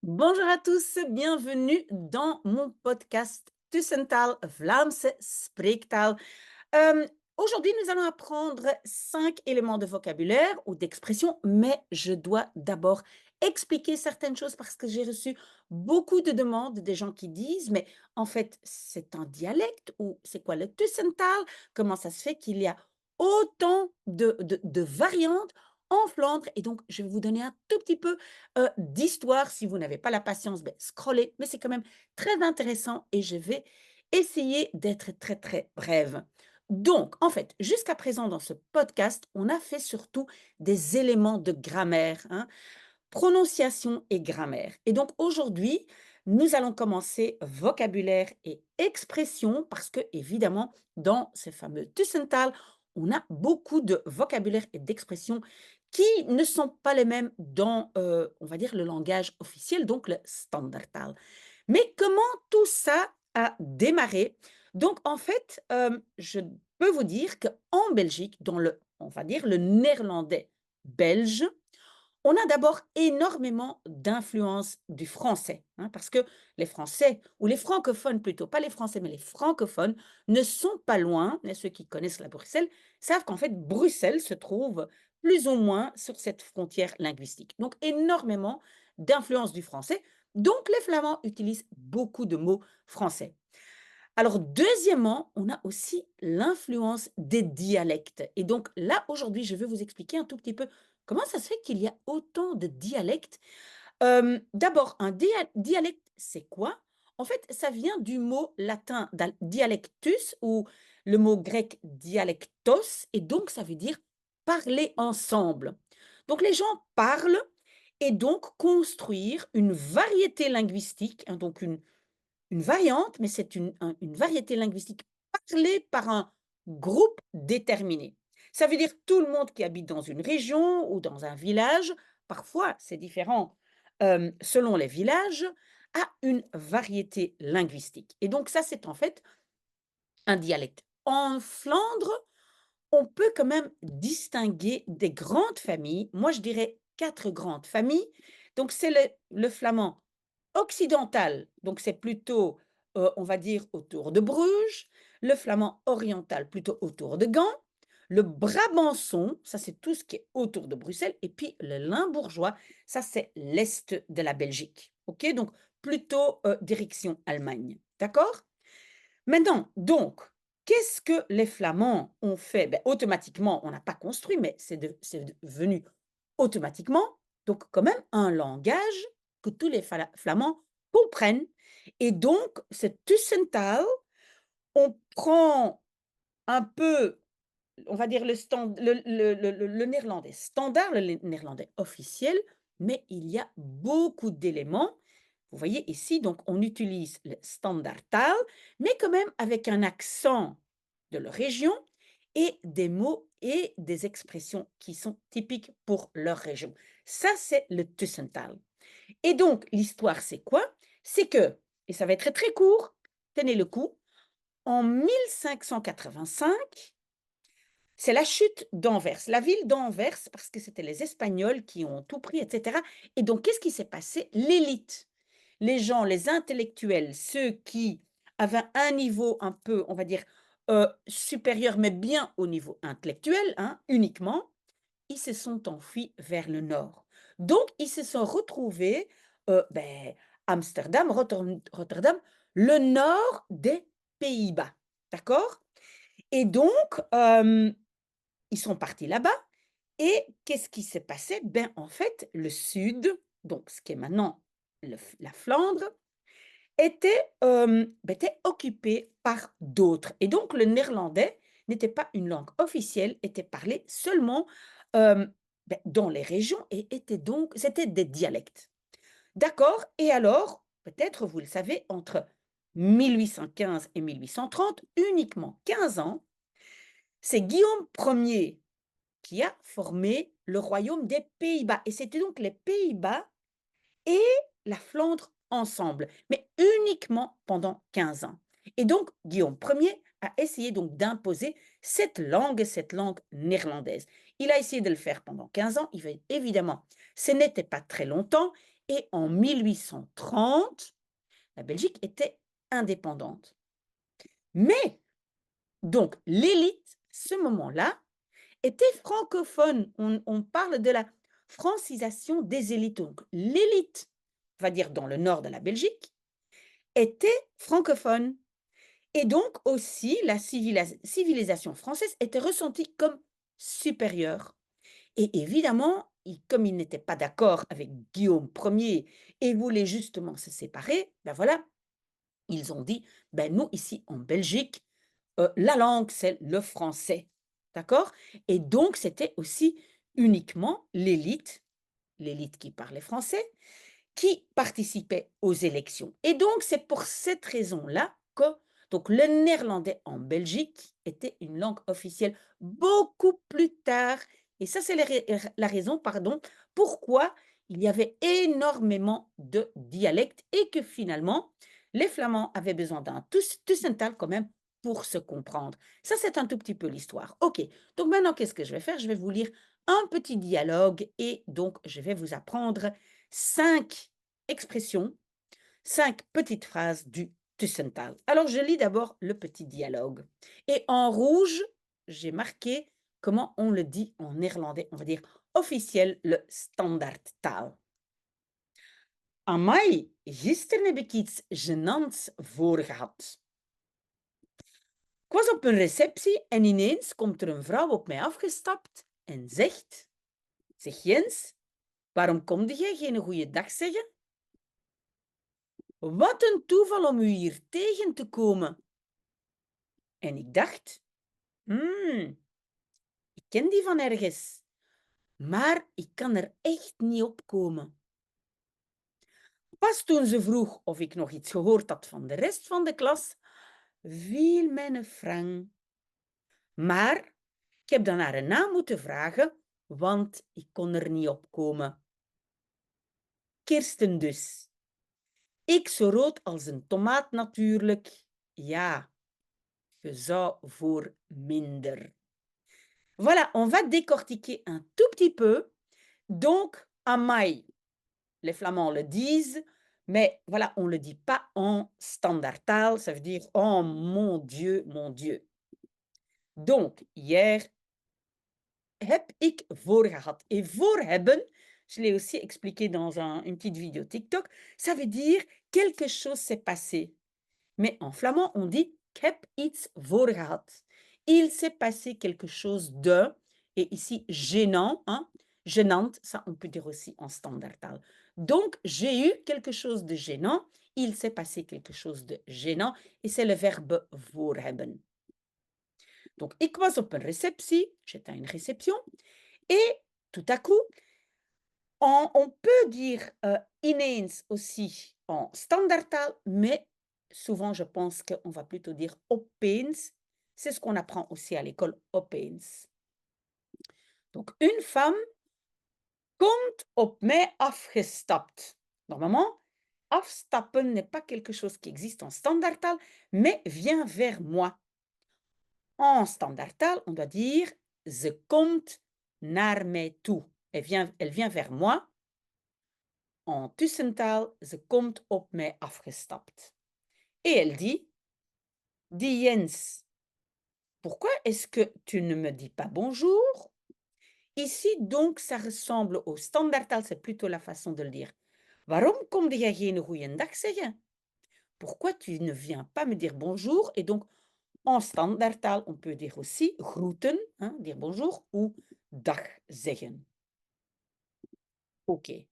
Bonjour à tous, bienvenue dans mon podcast Tussentaal Vlaamse Spreektaal. Aujourd'hui, nous allons apprendre 5 éléments de vocabulaire ou d'expression, mais je dois d'abord expliquer certaines choses parce que j'ai reçu beaucoup de demandes des gens qui disent, mais en fait, c'est un dialecte ou c'est quoi le Tussentaal? Comment ça se fait qu'il y a autant de variantes en Flandre? Et donc, je vais vous donner un tout petit peu d'histoire. Si vous n'avez pas la patience, ben, scrollez, mais c'est quand même très intéressant et je vais essayer d'être très, très brève. Donc, en fait, jusqu'à présent dans ce podcast, on a fait surtout des éléments de grammaire, hein, prononciation et grammaire. Et donc aujourd'hui, nous allons commencer vocabulaire et expression parce que, évidemment, dans ces fameux Tussental, on a beaucoup de vocabulaire et d'expressions qui ne sont pas les mêmes dans, on va dire, le langage officiel, donc le standaardtaal. Mais comment tout ça a démarré? Donc, en fait, je peux vous dire qu'en Belgique, dans le, on va dire, le néerlandais belge, on a d'abord énormément d'influence du français, hein, parce que les Français, ou les francophones plutôt, pas les Français, mais les francophones, ne sont pas loin, et ceux qui connaissent la Bruxelles savent qu'en fait, Bruxelles se trouve plus ou moins sur cette frontière linguistique. Donc, énormément d'influence du français. Donc, les Flamands utilisent beaucoup de mots français. Alors, deuxièmement, on a aussi l'influence des dialectes. Et donc là, aujourd'hui, je vais vous expliquer un tout petit peu comment ça se fait qu'il y a autant de dialectes. D'abord, un dialecte, c'est quoi? En fait, ça vient du mot latin dialectus ou le mot grec dialectos, et donc ça veut dire parler ensemble. Donc les gens parlent et donc construire une variété linguistique, hein, donc une variante, mais c'est une variété linguistique parlée par un groupe déterminé. Ça veut dire tout le monde qui habite dans une région ou dans un village, parfois c'est différent selon les villages, a une variété linguistique. Et donc ça, c'est en fait un dialecte. En Flandre, on peut quand même distinguer des grandes familles. Moi, je dirais 4 grandes familles. Donc c'est le flamand occidental, donc c'est plutôt, on va dire autour de Bruges, le flamand oriental plutôt autour de Gand, le brabançon, ça c'est tout ce qui est autour de Bruxelles, et puis le limbourgeois, ça c'est l'est de la Belgique. OK? Donc plutôt, direction Allemagne. D'accord? Maintenant, donc, qu'est-ce que les Flamands ont fait? Beh, automatiquement, on n'a pas construit, mais c'est venu automatiquement, donc quand même un langage que tous les Flamands comprennent. Et donc, ce Tussentaal, on prend un peu, on va dire le néerlandais standard, le néerlandais officiel, mais il y a beaucoup d'éléments. Vous voyez ici, donc on utilise le standaardtaal, mais quand même avec un accent de leur région et des mots et des expressions qui sont typiques pour leur région. Ça, c'est le Tussentaal. Et donc, l'histoire, c'est quoi? C'est que, et ça va être très, très court, tenez le coup, en 1585, c'est la chute d'Anvers, la ville d'Anvers, parce que c'était les Espagnols qui ont tout pris, et cetera. Et donc, qu'est-ce qui s'est passé? L'élite, les gens, les intellectuels, ceux qui avaient un niveau un peu, on va dire, supérieur, mais bien au niveau intellectuel, hein, uniquement, ils se sont enfuis vers le nord. Donc, ils se sont retrouvés, beh, Amsterdam, Rotterdam, le nord des Pays-Bas, d'accord? Et donc, ils sont partis là-bas et qu'est-ce qui s'est passé? Ben, en fait, le sud, donc ce qui est maintenant la Flandre, était occupé par d'autres. Et donc le néerlandais n'était pas une langue officielle, était parlé seulement, dans les régions et était donc c'était des dialectes. D'accord? Et alors, peut-être vous le savez, entre 1815 et 1830, uniquement 15 ans, c'est Guillaume Ier qui a formé le royaume des Pays-Bas et c'était donc les Pays-Bas et la Flandre ensemble, mais uniquement pendant 15 ans. Et donc, Guillaume Ier a essayé donc d'imposer cette langue néerlandaise. Il a essayé de le faire pendant 15 ans, évidemment, ce n'était pas très longtemps, et en 1830, la Belgique était indépendante. Mais donc l'élite, ce moment-là, était francophone. On parle de la francisation des élites. Donc l'élite, on va dire dans le nord de la Belgique, était francophone. Et donc aussi la civilisation française était ressentie comme supérieure. Et évidemment, comme il n'était pas d'accord avec Guillaume Ier et voulait justement se séparer, ben voilà, ils ont dit: «Ben nous ici en Belgique, la langue c'est le français». D'accord? Et donc c'était aussi uniquement l'élite qui parlait français, qui participait aux élections. Et donc c'est pour cette raison-là que donc le néerlandais en Belgique était une langue officielle beaucoup plus tard. Et ça, c'est la raison, pardon, pourquoi il y avait énormément de dialectes et que finalement, les Flamands avaient besoin d'un Tussental quand même pour se comprendre. Ça, c'est un tout petit peu l'histoire. OK, donc maintenant, qu'est-ce que je vais faire? Je vais vous lire un petit dialogue et donc je vais vous apprendre 5 expressions, 5 petites phrases du Tussental. Alors, je lis d'abord le petit dialogue. Et en rouge, j'ai marqué comment on le dit en néerlandais, on va dire officiel, le standaardtaal. Amai, gisteren heb ik iets gênants voor gehad. Ik was op een receptie en ineens komt er een vrouw op mij afgestapt en zegt: Zeg Jens, waarom komde jij geen goeie dag zeggen? Wat een toeval om u hier tegen te komen. En ik dacht, ik ken die van ergens, maar ik kan er echt niet op komen. Pas toen ze vroeg of ik nog iets gehoord had van de rest van de klas, viel mijn frang. Maar ik heb dan haar een naam moeten vragen, want ik kon er niet op komen. Kirsten dus. Ik zo rood als een tomaat natuurlijk. Ja, je zou voor minder. Voilà, on va décortiquer un tout petit peu. Donc, amai, les Flamands le disent, mais voilà, on ne le dit pas en standaardtaal, ça veut dire oh mon Dieu, mon Dieu. Donc, hier heb ik voor gehad. Et voor hebben, je l'ai aussi expliqué dans une petite vidéo TikTok, ça veut dire quelque chose s'est passé. Mais en flamand, on dit ik heb iets voor gehad. Il s'est passé quelque chose de, et ici gênant, hein, gênante, ça on peut dire aussi en standaardtaal. Donc, j'ai eu quelque chose de gênant, il s'est passé quelque chose de gênant, et c'est le verbe voor hebben. Donc, ik was op een receptie, j'étais à une réception, et tout à coup, on peut dire ineens aussi en standaardtaal, mais souvent je pense qu'on va plutôt dire opeens. C'est ce qu'on apprend aussi à l'école, opeens. Donc, une femme komt op mij afgestapt. Normalement, afstappen n'est pas quelque chose qui existe en standaardtaal, mais vient vers moi. En standaardtaal, on doit dire ze komt naar mij toe. Elle vient vers moi. En tussentaal, ze komt op mij afgestapt. Et elle dit: Dis Jens, pourquoi est-ce que tu ne me dis pas bonjour? Ici, donc, ça ressemble au standaardtaal, c'est plutôt la façon de le dire. Waarom kom jij geen goeiedag zeggen? Pourquoi tu ne viens pas me dire bonjour? Et donc, en standaardtaal, on peut dire aussi groeten, hein, dire bonjour, ou dag zeggen. Ok.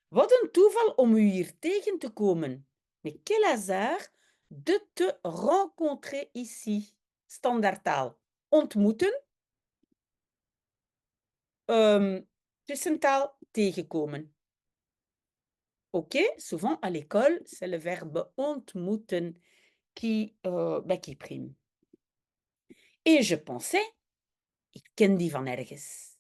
Wat een toeval om u hier tegen te komen. Mais quel hasard de te rencontrer ici. Standaardtaal. Ontmoeten. Tussentaal tegenkomen. Ok, souvent à l'école, c'est le verbe ontmoeten qui prime. Et je pensais, ik ken die van ergens.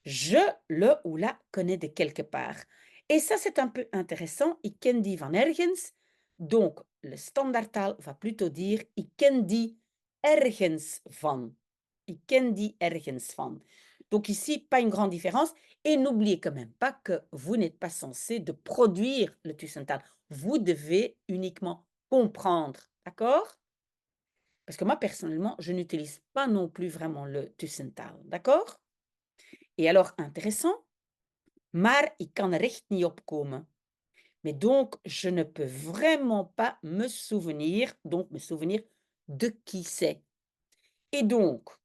Je le ou la connais de quelque part. Et ça, c'est un peu intéressant. Ik ken die van ergens. Donc, le standaardtaal va plutôt dire ik ken die ergens van. Ik ken die ergens van. Donc ici, pas une grande différence. Et n'oubliez quand même pas que vous n'êtes pas censé de produire le Tussental. Vous devez uniquement comprendre, d'accord? Parce que moi, personnellement, je n'utilise pas non plus vraiment le Tussental, d'accord? Et alors, intéressant, maar ik kan er echt niet op komen. Mais donc, je ne peux vraiment pas me souvenir de qui c'est. Et donc,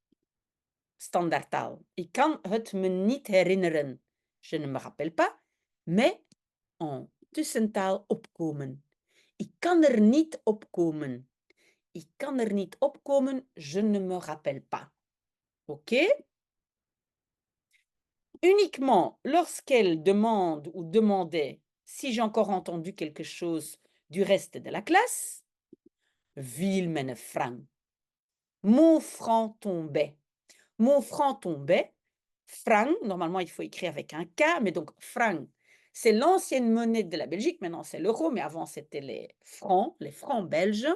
standaardtaal. Ik kan het me niet herinneren. Je ne me rappelle pas, mais en tussentaal opkomen. Ik kan er niet opkomen. Ik kan er niet opkomen, je ne me rappelle pas. OK? Uniquement lorsqu'elle demande ou demandait si j'ai encore entendu quelque chose du reste de la classe, viel mijn franc. Mon franc tombait. Mon franc tombait. Franc, normalement, il faut écrire avec un K, mais donc franc, c'est l'ancienne monnaie de la Belgique. Maintenant, c'est l'euro, mais avant, c'était les francs belges.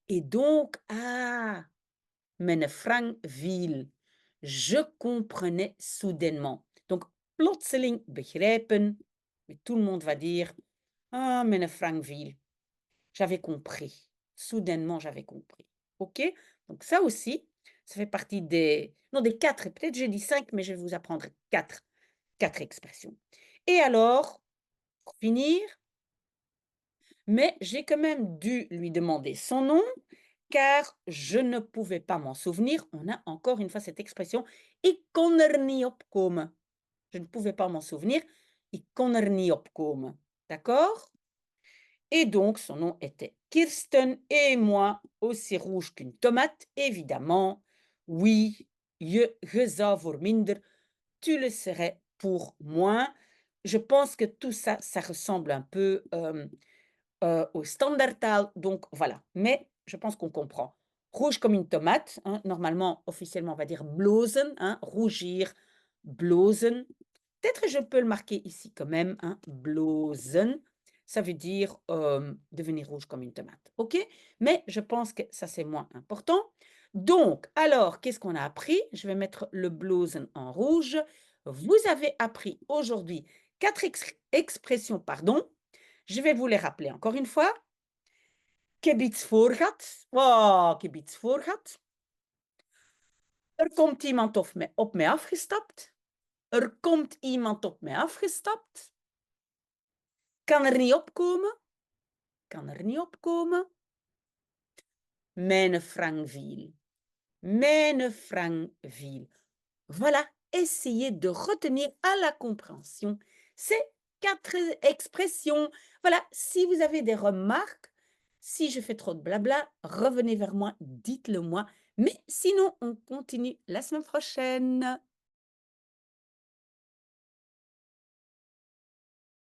Et donc, ah, mijn franc viel. Je comprenais soudainement. Donc, plotseling begrijpen, mais tout le monde va dire, ah, mijn franc viel. J'avais compris. Soudainement, j'avais compris. OK? Donc ça aussi, ça fait partie des non, des 4. Peut-être j'ai dit 5, mais je vais vous apprendre quatre expressions. Et alors, pour finir, mais j'ai quand même dû lui demander son nom, car je ne pouvais pas m'en souvenir. On a encore une fois cette expression: "Ik kon er niet op komen." Je ne pouvais pas m'en souvenir. "Ik kon er niet op komen." D'accord? Et donc, son nom était Kirsten et moi, aussi rouge qu'une tomate, évidemment. Oui, je zou voor minder, tu le serais pour moins. Je pense que tout ça, ça ressemble un peu au standaardtaal, donc voilà. Mais je pense qu'on comprend. Rouge comme une tomate, hein, normalement, officiellement, on va dire blozen, hein, rougir, blozen. Peut-être je peux le marquer ici quand même, hein, blozen. Ça veut dire devenir rouge comme une tomate. OK? Mais je pense que ça, c'est moins important. Donc, alors, qu'est-ce qu'on a appris? Je vais mettre le blozen en rouge. Vous avez appris aujourd'hui 4 expressions, pardon. Je vais vous les rappeler encore une fois. Ik heb iets voor gehad. Oh, ik heb iets voor gehad. Er komt iemand op mij afgestapt. Er komt iemand op mij afgestapt. Kan er niet opkomen. Kan er niet opkomen. Mijn franc viel. Mijn franc viel. Voilà, essayez de retenir à la compréhension ces 4 expressions. Voilà, si vous avez des remarques, si je fais trop de blabla, revenez vers moi, dites-le moi. Mais sinon, on continue la semaine prochaine.